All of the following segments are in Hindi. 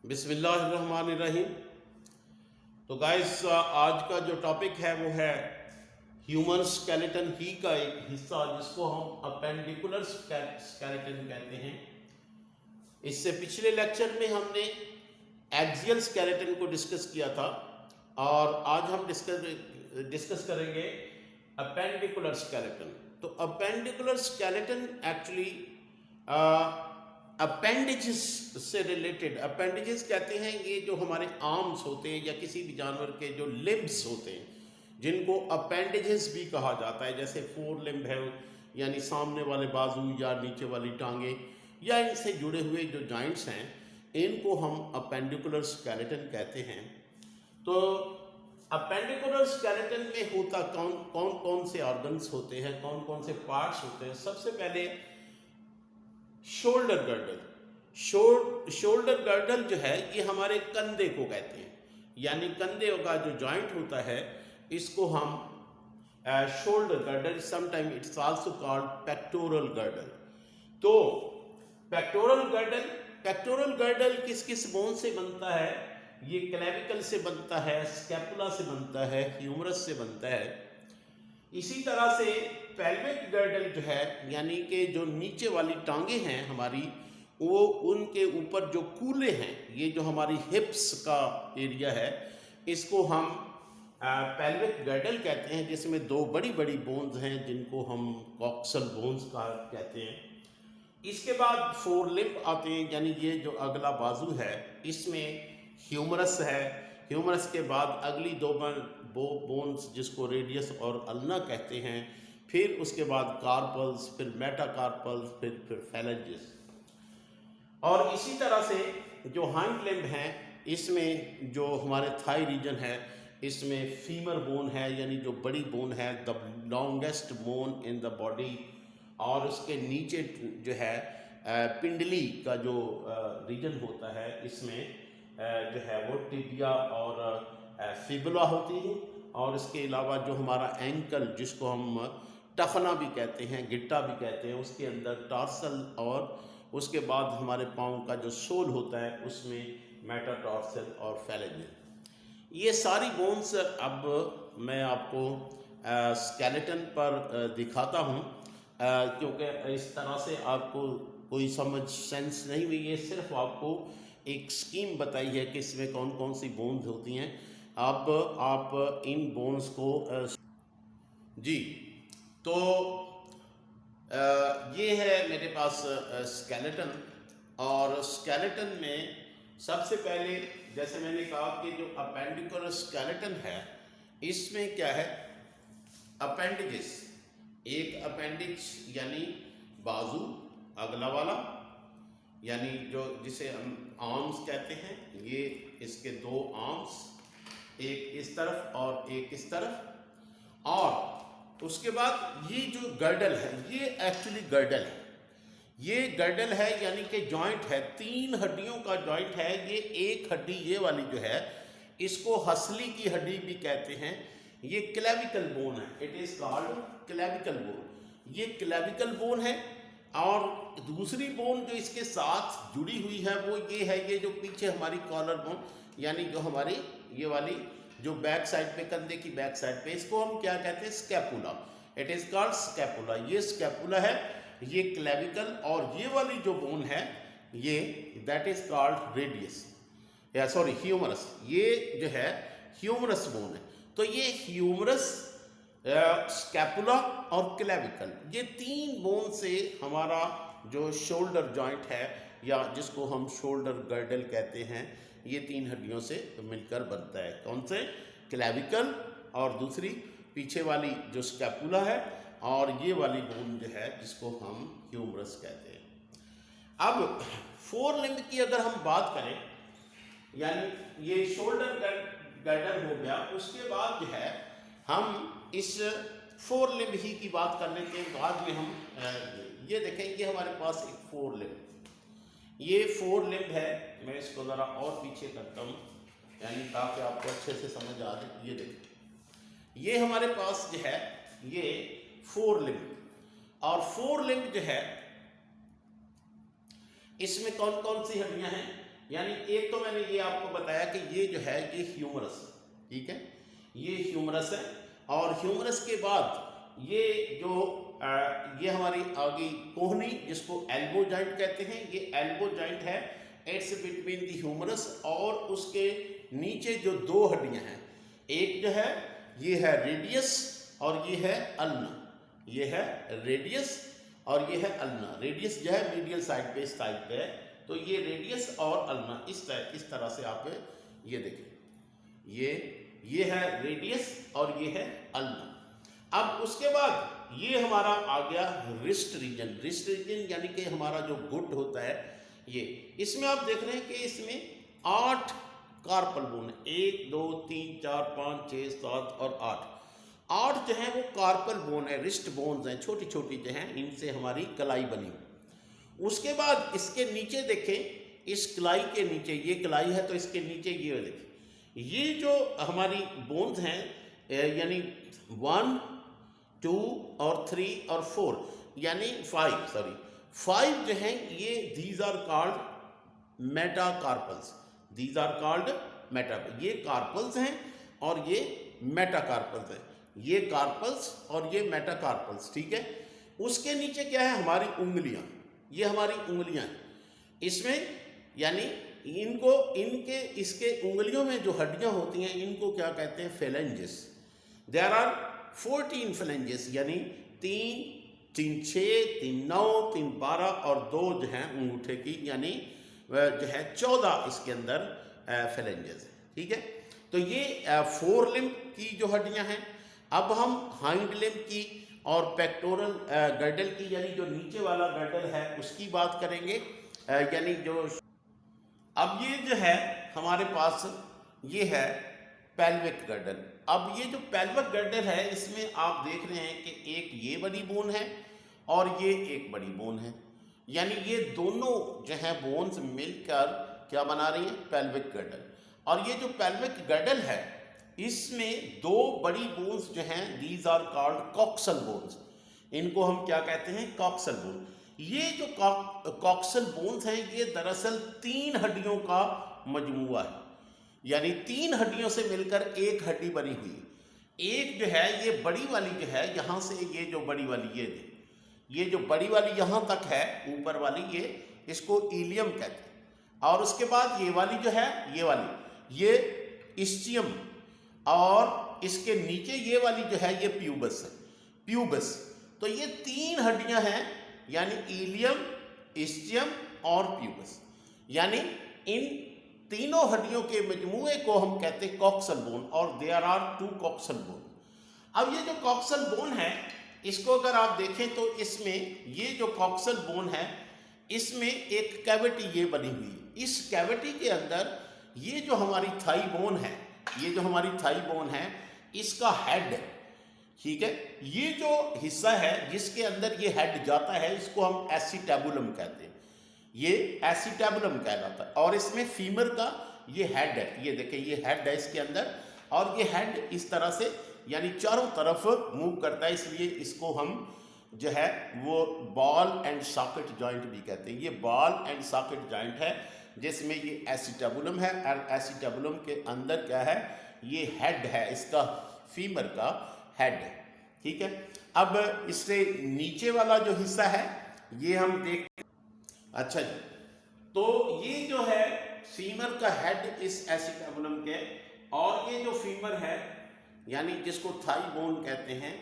बिस्मिल्लाहिर्रहमानिर्रहीम। तो गाइस, आज का जो टॉपिक है वो है ह्यूमन स्केलेटन ही का एक हिस्सा जिसको हम अपेंडिकुलर स्केलेटन कहते हैं। इससे पिछले लेक्चर में हमने एक्सियल स्केलेटन को डिस्कस किया था और आज हम डिस्कस करेंगे अपेंडिकुलर स्केलेटन। तो अपेंडिकुलर स्केलेटन एक्चुअली अपेंडिजेस से रिलेटेड, अपेंडिजेस कहते हैं ये जो हमारे आर्म्स होते हैं या किसी भी जानवर के जो लिम्ब्स होते हैं जिनको अपेंडिजेस भी कहा जाता है, जैसे फोर लिम्ब है यानी सामने वाले बाजू या नीचे वाली टांगे या इनसे जुड़े हुए जो जॉइंट्स हैं इनको हम अपेंडिकुलर स्केलेटन कहते हैं। तो अपेंडिकुलर स्केलेटन में होता कौन कौन से ऑर्गन्स होते हैं, कौन कौन से पार्ट्स होते हैं। सबसे पहले शोल्डर गर्डल। शोल्डर गर्डल जो है ये हमारे कंधे को कहते हैं, यानी कंधे का जो जॉइंट होता है इसको हम shoulder girdle, sometime it's also called pectoral girdle. तो पेक्टोरल गर्डल किस किस बोन से बनता है? ये क्लेविकल से बनता है, स्कैपुला से बनता है, ह्यूमरस से बनता है। इसी तरह से पेल्विक गर्डल जो है यानी कि जो नीचे वाली टांगे हैं हमारी, वो उनके ऊपर जो कूले हैं, ये जो हमारी हिप्स का एरिया है, इसको हम पेल्विक गर्डल कहते हैं, जिसमें दो बड़ी बड़ी बोन्स हैं जिनको हम कॉक्सल बोन्स का कहते हैं। इसके बाद फोर लिम्ब आते हैं, यानी ये जो अगला बाजू है इसमें ह्यूमरस है। ह्यूमरस के बाद अगली दो बोन्स जिसको रेडियस और अल्ना कहते हैं, फिर उसके बाद कार्पल्स, फिर मेटाकार्पल्स, फिर फेलेंजेस। और इसी तरह से जो हाइंड लिम्ब हैं इसमें जो हमारे थाई रीजन है इसमें फीमर बोन है, यानी जो बड़ी बोन है, the longest bone in the body. और उसके नीचे जो है पिंडली का जो रीजन होता है इसमें जो है वो टिबिया और फिबुला होती है। और इसके अलावा जो हमारा एंकल, जिसको हम टफना भी कहते हैं, गिट्टा भी कहते हैं, उसके अंदर टार्सल, और उसके बाद हमारे पाँव का जो सोल होता है उसमें मेटाटार्सल और फेलेंजेस। ये सारी बोन्स अब मैं आपको स्केलेटन पर दिखाता हूँ, क्योंकि इस तरह से आपको कोई समझ सेंस नहीं हुई। ये सिर्फ आपको एक स्कीम बताई है कि इसमें कौन कौन सी बोन्स होती हैं। अब आप इन बोन्स को जी, तो ये है मेरे पास स्केलेटन। और स्केलेटन में सबसे पहले, जैसे मैंने कहा कि जो अपेंडिकुलर स्केलेटन है इसमें क्या है, अपेंडिजेस। एक अपेंडिक्स यानी बाजू अगला वाला, यानी जो जिसे हम आर्म्स कहते हैं, ये इसके दो आर्म्स, एक इस तरफ और एक इस तरफ। और उसके बाद ये जो गर्डल है ये एक्चुअली गर्डल है, ये गर्डल है यानी कि जॉइंट है, तीन हड्डियों का जॉइंट है। ये एक हड्डी ये वाली जो है इसको हसली की हड्डी भी कहते हैं, ये क्लेविकल बोन है, it is called clavicle bone. ये क्लेविकल बोन है। और दूसरी बोन जो इसके साथ जुड़ी हुई है वो ये है, ये जो पीछे हमारी कॉलर बोन, यानी जो हमारी ये वाली जो बैक साइड पे, कंधे की बैक साइड पे, इसको हम क्या कहते हैं, scapula. It is called scapula. ये स्कैपुला है, ये क्लेविकल। और ये वाली जो बोन है ये दैट इज कॉल्ड रेडियस, या सॉरी ह्यूमरस। ये जो है ह्यूमरस बोन है। तो ये ह्यूमरस, स्कैपुला और क्लेविकल, ये तीन बोन से हमारा जो शोल्डर जॉइंट है या जिसको हम शोल्डर गर्डल कहते हैं, ये तीन हड्डियों से मिलकर बनता है। कौन से? क्लेविकल, और दूसरी पीछे वाली जो स्कैपुला है, और ये वाली बोन जो है जिसको हम ह्यूमरस कहते हैं। अब फोर लिम्ब की अगर हम बात करें, यानी ये शोल्डर गर्डल हो गया, उसके बाद जो है हम इस फोर लिम्ब ही की बात करने के बाद में हम ये देखें, ये हमारे पास एक फोर लिम्ब, ये फोर लिम्ब है। मैं इसको ज़रा और पीछे करता हूँ, यानी ताकि आपको अच्छे से समझ आ जाए। ये देखें, ये हमारे पास जो है ये फोर लिम्ब। और फोर लिम्ब जो है इसमें कौन कौन सी हड्डियां हैं, यानी एक तो मैंने ये आपको बताया कि ये जो है ये ह्यूमरस, ठीक है, ये ह्यूमरस है। और ह्यूमरस के बाद ये जो ये हमारी आगे कोहनी, जिसको एल्बो जॉइंट कहते हैं, ये एल्बो जॉइंट है, इट्स बिटवीन द ह्यूमरस और उसके नीचे जो दो हड्डियां हैं, एक जो है ये है रेडियस और ये है अल्ना, ये है रेडियस और ये है अल्ना। रेडियस जो है मीडियल साइड पे इस साइड पे है, तो ये रेडियस और अल्ना इस तरह से आप ये देखें, ये है रेडियस और ये है अल्ना। अब उसके बाद ये हमारा आ गया रिस्ट रीजन। रिस्ट रीजन यानी कि हमारा जो गुट होता है ये, इसमें आप देख रहे हैं कि इसमें 8 कार्पल बोन है, 1 2 3 4 5 6 7 और 8 जो है वो कार्पल बोन है, रिस्ट बोन्स हैं, छोटी छोटी जो हैं, इनसे हमारी कलाई बनी हुई। उसके बाद इसके नीचे देखें, इस कलाई के नीचे, ये कलाई है तो इसके नीचे ये देखें, ये जो हमारी बोन्स हैं यानी 1 2 और 3 और 4 यानी 5 जो हैं ये these are called metacarpals, these are called meta, ये कार्पल्स हैं और ये मेटाकार्पल्स हैं, ये कार्पल्स और ये मेटाकार्पल्स, ठीक है। उसके नीचे क्या है, हमारी उंगलियां, ये हमारी उंगलियां हैं, इसमें यानी इनके इसके उंगलियों में जो हड्डियां होती हैं इनको क्या कहते हैं, फेलेंजेस। देयर आर 14 फेलेंजेस, यानी 3 3 6 3 9 3 12 और 2 जो हैं अंगूठे की, यानी जो है 14 इसके अंदर फेलेंजेस है, ठीक है। तो ये 4 लिम्ब की जो हड्डियां हैं। अब हम हाइंड लिम्ब की और पेक्टोरल गर्डल की, यानी जो नीचे वाला गर्डल है उसकी बात करेंगे। यानी जो अब ये जो है हमारे पास ये है पेल्विक गर्डल। अब ये जो पेल्विक गर्डल है इसमें आप देख रहे हैं कि एक ये बड़ी बोन है और ये एक बड़ी बोन है, यानी ये दोनों जो है बोन्स मिलकर क्या बना रही हैं, पेल्विक गर्डल। और ये जो पेल्विक गर्डल है इसमें 2 बड़ी बोन्स जो हैं, these are called coxal bones, इनको हम क्या कहते हैं, कॉक्सल बोन। ये जो कॉक्सल बोन्स हैं ये दरअसल 3 हड्डियों का मजमूआ है, यानी 3 हड्डियों से मिलकर एक हड्डी बनी हुई है। एक जो है ये बड़ी वाली जो है, यहाँ से ये जो बड़ी वाली ये जो बड़ी वाली यहाँ तक है ऊपर वाली, ये इसको इलियम कहते हैं। और उसके बाद ये वाली जो है, ये वाली ये इस्चियम, और इसके नीचे ये वाली जो है ये प्यूबस है, प्यूबस। तो ये 3 हड्डियां हैं, यानी इलियम, इस्चियम और प्यूबस, यानी इन तीनों हड्डियों के मजमूए को हम कहते हैं कॉक्सल बोन, और देयर आर 2 कॉक्सल बोन। अब ये जो कॉक्सल बोन है इसको अगर आप देखें तो इसमें ये जो कॉक्सल बोन है इसमें एक कैविटी ये बनी हुई है। इस कैविटी के अंदर ये जो हमारी थाई बोन है, ये जो हमारी थाई बोन है इसका हेड है, ठीक है। ये जो हिस्सा है जिसके अंदर ये हेड जाता है इसको हम एसिटेबुलम कहते हैं, ये एसिटेबुलम कहलाता है। और इसमें फीमर का ये हेड है, ये देखें ये हेड है इसके अंदर, और ये हेड इस तरह से यानी चारों तरफ मूव करता है, इसलिए इसको हम जो है वो बॉल एंड सॉकेट जॉइंट भी कहते हैं। ये बॉल एंड सॉकेट जॉइंट है जिसमें ये एसिटेबुलम है, और एसिटेबुलम के अंदर क्या है, ये हेड है, इसका फीमर का हेड है, ठीक है। अब इससे नीचे वाला जो हिस्सा है ये हम देख, अच्छा जी, तो ये जो है फीमर का हेड इस एसिटेबुलम के, और ये जो फीमर है यानी जिसको थाई बोन कहते हैं,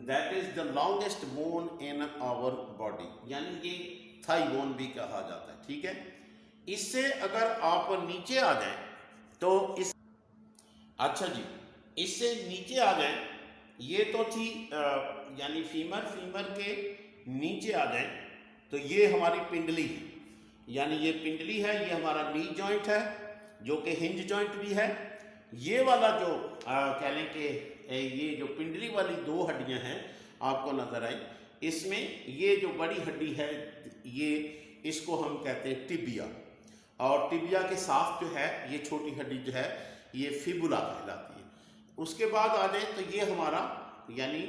that is the longest bone in our body, यानी ये थाई बोन भी कहा जाता है, ठीक है। इससे अगर आप नीचे आ जाएं तो इस, अच्छा जी, इससे नीचे आ जाएं, ये तो थी यानी फीमर के नीचे आ जाएं तो ये हमारी पिंडली है, यानी ये पिंडली है, ये हमारा नी जॉइंट है जो कि हिंज जॉइंट भी है। ये वाला जो कह लें कि ये जो पिंडली वाली 2 हड्डियां हैं आपको नजर आई, इसमें ये जो बड़ी हड्डी है ये इसको हम कहते हैं टिबिया, और टिबिया के साथ जो है ये छोटी हड्डी जो है ये फिबुला कहलाती है। उसके बाद आ जाए तो ये हमारा यानी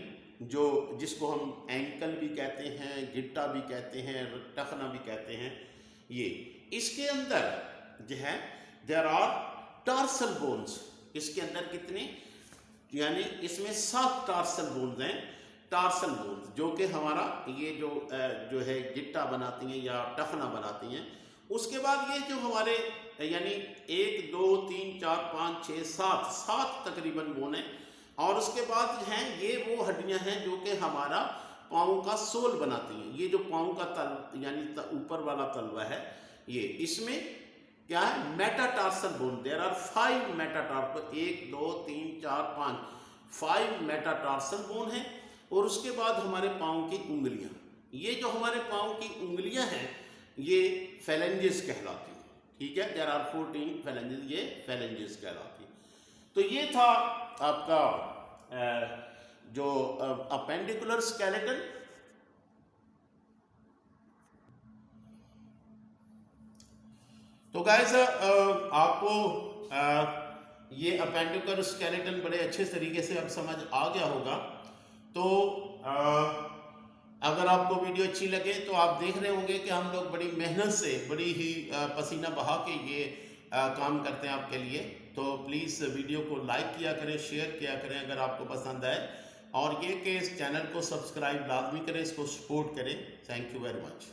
जो जिसको हम एंकल भी कहते हैं, गिट्टा भी कहते हैं, टखना भी कहते हैं, ये इसके अंदर जो है देयर आर टार्सल बोन्स। इसके अंदर कितने, यानी इसमें 7 टार्सल बोन्स हैं। टार्सल बोन्स जो कि हमारा ये जो है गिट्टा बनाती हैं या टखना बनाती हैं। उसके बाद ये जो हमारे यानी 1 2 3 4 5 6 7 तकरीबन बोन है। और उसके बाद हैं ये वो हड्डियां हैं जो कि हमारा पाँव का सोल बनाती हैं। ये जो पाँव का तल यानी ऊपर वाला तलवा है, ये इसमें क्या है, metatarsal bone. There are 5 metatarsal, 1 2 3 4 5 metatarsal bone है। और उसके बाद हमारे पाँव की उंगलियां, ये जो हमारे पाँव की उंगलियां हैं ये फेलेंजेस कहलाती हैं। ठीक है, देयर आर 14 फेलेंजेस, ये फेलेंजेस कहलाती हैं। तो ये था आपका जो अपेंडिकुलर स्केलेटन। तो गाइस आपको ये अपेंडिकुलर स्केलेटन बड़े अच्छे तरीके से अब समझ आ गया होगा। तो अगर आपको वीडियो अच्छी लगे तो आप देख रहे होंगे कि हम लोग बड़ी मेहनत से, बड़ी ही पसीना बहा के ये काम करते हैं आपके लिए। तो प्लीज़ वीडियो को लाइक किया करें, शेयर किया करें अगर आपको पसंद आए, और ये कि इस चैनल को सब्सक्राइब लाजमी करें, इसको सपोर्ट करें। Thank you very much.